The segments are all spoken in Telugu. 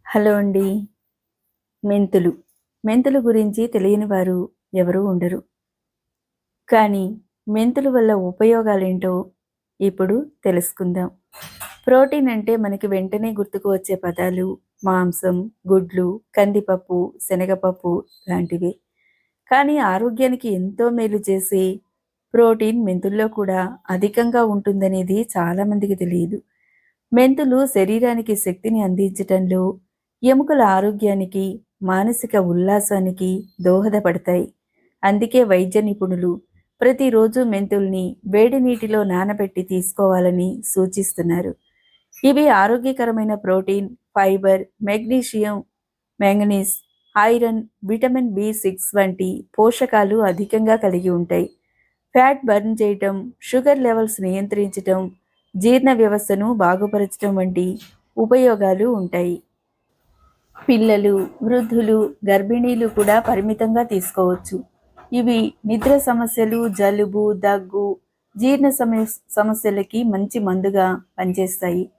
హలో అండి. మెంతులు. మెంతుల గురించి తెలియని వారు ఎవరూ ఉండరు. కానీ మెంతుల వల్ల ఉపయోగాలేంటో ఇప్పుడు తెలుసుకుందాం. ప్రోటీన్ అంటే మనకి వెంటనే గుర్తుకు వచ్చే పదాలు మాంసం, గుడ్లు, కందిపప్పు, శనగపప్పు లాంటివే. కానీ ఆరోగ్యానికి ఎంతో మేలు చేసే ప్రోటీన్ మెంతుల్లో కూడా అధికంగా ఉంటుందనేది చాలామందికి తెలియదు. మెంతులు శరీరానికి శక్తిని అందించటంలో, ఎముకల ఆరోగ్యానికి, మానసిక ఉల్లాసానికి దోహదపడతాయి. అందుకే వైద్య నిపుణులు ప్రతిరోజు మెంతుల్ని వేడి నీటిలో నానబెట్టి తీసుకోవాలని సూచిస్తున్నారు. ఇవి ఆరోగ్యకరమైన protein, fibre, magnesium, manganese, iron, vitamin బి6 వంటి పోషకాలు అధికంగా కలిగి ఉంటాయి. ఫ్యాట్ బర్న్ చేయటం, షుగర్ లెవెల్స్ నియంత్రించటం, జీర్ణ వ్యవస్థను బాగుపరచడం వంటి ఉపయోగాలు ఉంటాయి. పిల్లలు, వృద్ధులు, గర్భిణీలు కూడా పరిమితంగా తీసుకోవచ్చు. ఇవి నిద్ర సమస్యలు, జలుబు, దగ్గు, జీర్ణ సమస్యలకి మంచి మందుగా పనిచేస్తాయి.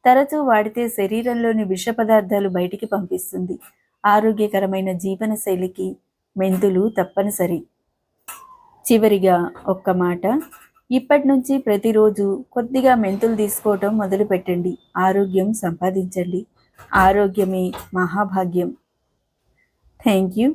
తరచూ వాడితే శరీరంలోని విష పదార్థాలు బయటికి పంపిస్తుంది. ఆరోగ్యకరమైన జీవన శైలికి మెంతులు తప్పనిసరి. చివరిగా ఒక్క మాట, ఇప్పటి నుంచి ప్రతిరోజు కొద్దిగా మెంతులు తీసుకోవటం మొదలుపెట్టండి. ఆరోగ్యం సంపాదించండి. ఆరోగ్యమే మహాభాగ్యం. Thank you.